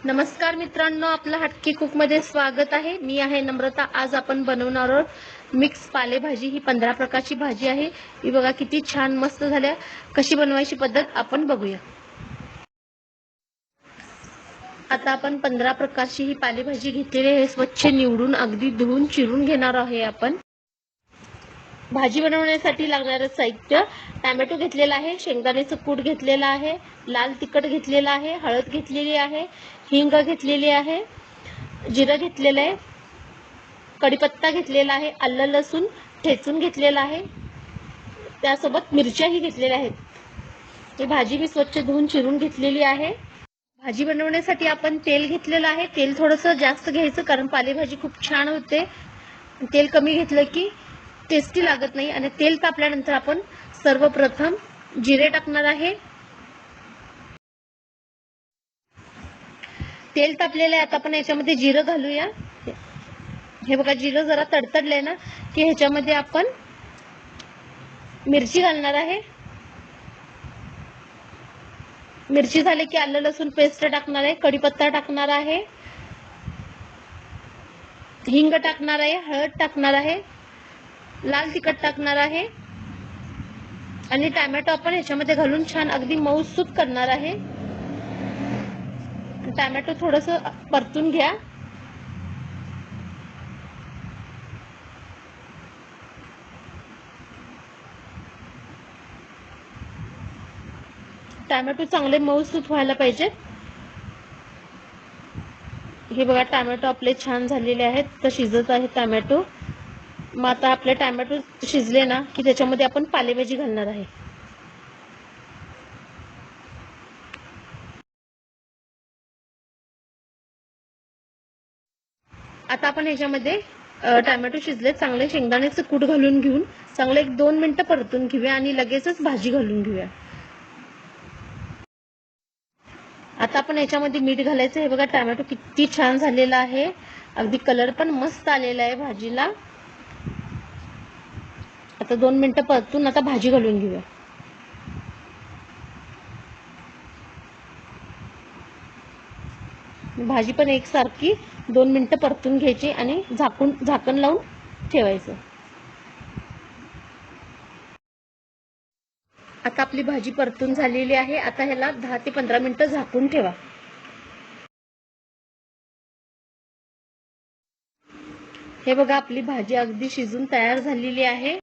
नमस्कार मित्रांनो, आपलं हटके कुक मध्ये स्वागत आहे। मी आहे नम्रता। आज आपण बनवणार आहोत मिक्स पालेभाजी। ही 15 प्रकारची भाजी आहे। ही बघा किती छान मस्त झाल्या। कशी बनवायची पद्धत आपण बघूया। आता आपण 15 प्रकारची ही पालेभाजी घेतलेली आहे। स्वच्छ निवडून अगदी धुवून चिरून घेणार आहे आपण। भाजी बनवण्यासाठी लागणारे साहित्य: टोमॅटो घेतलेला आहे, शेंगदाण्याचं कूट घेतलेला आहे, लाल तिखट घेतलेला आहे, हळद घेतलेली आहे, हिंग घेतलेली आहे, जिरं घेतलेलं आहे, कढीपत्ता घेतलेला आहे, आलं लसूण ठेचून घेतलेला आहे, त्यासोबत मिरच्याही घेतलेल्या आहेत। ही भाजी मी स्वच्छ धुवून चिरून घेतलेली आहे। भाजी बनवण्यासाठी आपण तेल घेतलेलं आहे। तेल थोडंसं जास्त घ्यायचं, कारण पालेभाजी खूप छान होते। तेल कमी घेतलं की टेस्टी लागत नाही। आणि तेल तापल्यानंतर आपण सर्वप्रथम जिरे टाकणार आहे। तेल तापलेलं आहे, आता आपण याच्यामध्ये जिरं घालूया। हे बघा, जिरं जरा तडतडलंय ना की ह्याच्यामध्ये आपण मिरची घालणार आहे। मिरची झाली की आलं लसूण पेस्ट टाकणार आहे, कढीपत्ता टाकणार आहे, हिंग टाकणार आहे, हळद टाकणार आहे, लाल तिखट टाकणार आहे आणि टोमॅटो आपण ह्याच्यामध्ये घालून छान अगदी मऊसूत करणार आहे। टोमॅटो थोडंसं परतून घ्या। टोमॅटो चांगले मऊसूत व्हायला पाहिजे। हे बघा, टोमॅटो आपले छान झालेले आहेत, तर शिजत आहे टोमॅटो। मग आता आपले टोमॅटो शिजले ना की त्याच्यामध्ये आपण पालेभाजी घालणार आहे। आता आपण ह्याच्यामध्ये टोमॅटो शिजले, चांगले शेंगदाण्याचं कूट घालून घेऊन चांगले 1-2 मिनिटं परतून घेऊया आणि लगेचच भाजी घालून घेऊया। आता आपण याच्यामध्ये मीठ घालायचं। हे बघा, टोमॅटो किती छान झालेला आहे, अगदी कलर पण मस्त आलेला आहे भाजीला। आता 2 मिनिटं परतून आता भाजी घालून घेऊया। भाजी पण एकसारखी 2 मिनिटं परतून घ्यायची आणि झाकण लावून ठेवायचं। आता आपली भाजी परतून झालेली आहे। आता ह्याला 10 ते 15 मिनिटं झाकून ठेवा। हे बघा, आपली भाजी अगदी शिजून तयार झालेली आहे।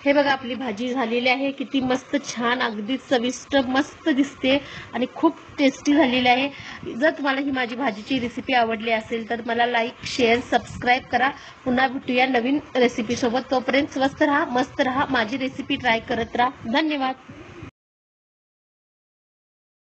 हे बघा, आपली भाजी झालेली आहे, किती मस्त छान अगदी चविष्ट मस्त दिसते आणि खूप टेस्टी झालेली आहे। जर तुम्हाला ही माझी भाजीची रेसिपी आवडली असेल तर मला लाईक शेअर सबस्क्राईब करा। पुन्हा भेटूया नवीन रेसिपी सोबत। तोपर्यंत स्वस्त राहा, मस्त राहा, माझी रेसिपी ट्राय करत राहा। धन्यवाद।